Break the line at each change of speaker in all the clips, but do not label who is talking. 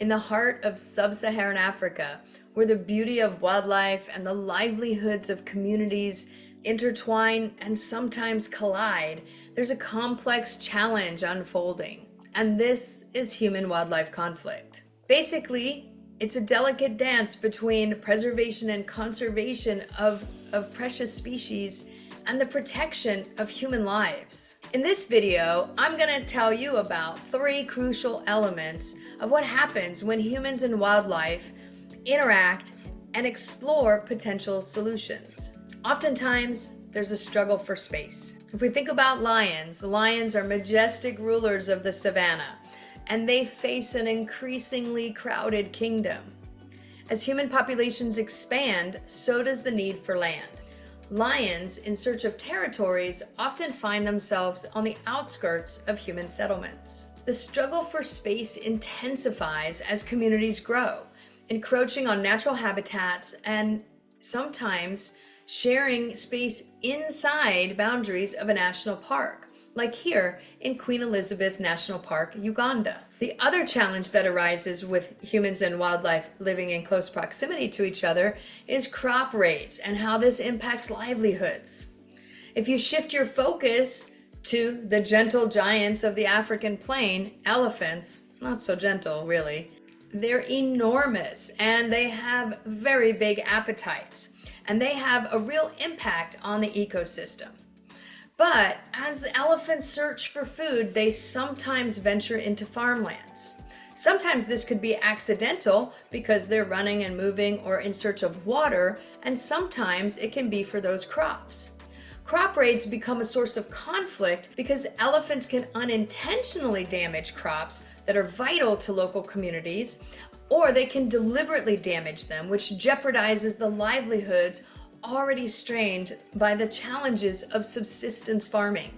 in the heart of sub-Saharan Africa, where the beauty of wildlife and the livelihoods of communities intertwine and sometimes collide, there's a complex challenge unfolding. And this is human-wildlife conflict. Basically, it's a delicate dance between preservation and conservation of precious species and the protection of human lives. In this video, I'm going to tell you about 3 crucial elements of what happens when humans and wildlife interact and explore potential solutions. Oftentimes, there's a struggle for space. If we think about lions are majestic rulers of the savannah, and they face an increasingly crowded kingdom. As human populations expand, so does the need for land. Lions, in search of territories, often find themselves on the outskirts of human settlements. The struggle for space intensifies as communities grow, encroaching on natural habitats and sometimes sharing space inside boundaries of a national park, like here in Queen Elizabeth National Park, Uganda. The other challenge that arises with humans and wildlife living in close proximity to each other is crop rates and how this impacts livelihoods. If you shift your focus to the gentle giants of the African plain, elephants, not so gentle really, they're enormous and they have very big appetites, and they have a real impact on the ecosystem. But as the elephants search for food, they sometimes venture into farmlands. Sometimes this could be accidental because they're running and moving or in search of water, and sometimes it can be for those crops. Crop raids become a source of conflict because elephants can unintentionally damage crops that are vital to local communities, or they can deliberately damage them, which jeopardizes the livelihoods already strained by the challenges of subsistence farming.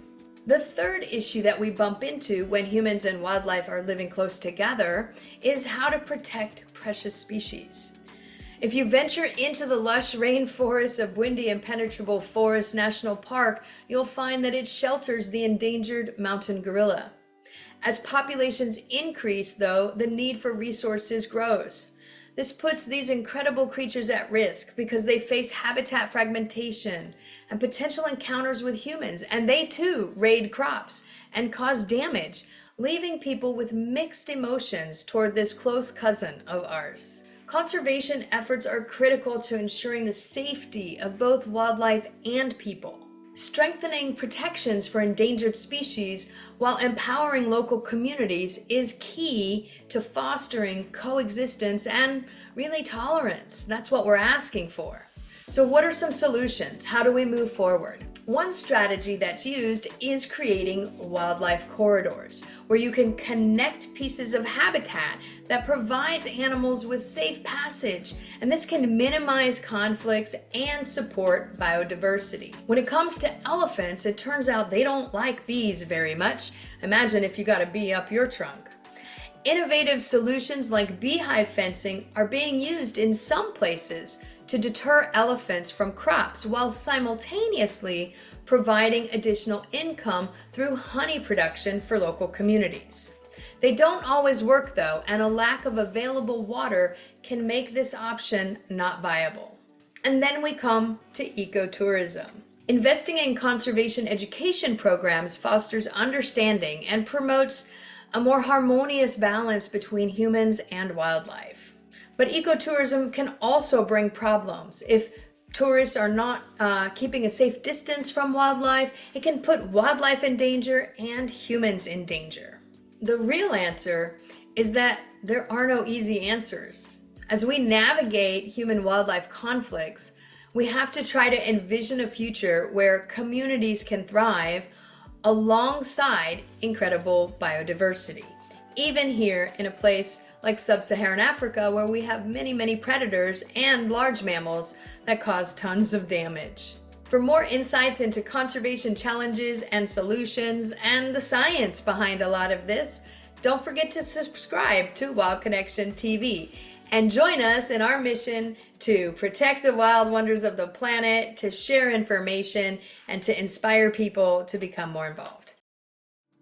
The third issue that we bump into when humans and wildlife are living close together is how to protect precious species. If you venture into the lush rainforests of Bwindi Impenetrable Forest National Park, you'll find that it shelters the endangered mountain gorilla. As populations increase, though, the need for resources grows. This puts these incredible creatures at risk because they face habitat fragmentation and potential encounters with humans, and they too raid crops and cause damage, leaving people with mixed emotions toward this close cousin of ours. Conservation efforts are critical to ensuring the safety of both wildlife and people. Strengthening protections for endangered species while empowering local communities is key to fostering coexistence and really tolerance. That's what we're asking for. So what are some solutions? How do we move forward? One strategy that's used is creating wildlife corridors, where you can connect pieces of habitat that provides animals with safe passage, and this can minimize conflicts and support biodiversity. When it comes to elephants, it turns out they don't like bees very much. Imagine if you got a bee up your trunk. Innovative solutions like beehive fencing are being used in some places to deter elephants from crops while simultaneously providing additional income through honey production for local communities. They don't always work though, and a lack of available water can make this option not viable. And then we come to ecotourism. Investing in conservation education programs fosters understanding and promotes a more harmonious balance between humans and wildlife. But ecotourism can also bring problems. If tourists are not keeping a safe distance from wildlife, it can put wildlife in danger and humans in danger. The real answer is that there are no easy answers. As we navigate human-wildlife conflicts, we have to try to envision a future where communities can thrive alongside incredible biodiversity, even here in a place like sub-Saharan Africa, where we have many predators and large mammals that cause tons of damage. For more insights into conservation challenges and solutions and the science behind a lot of this, don't forget to subscribe to Wild Connection TV and join us in our mission to protect the wild wonders of the planet, to share information, and to inspire people to become more involved.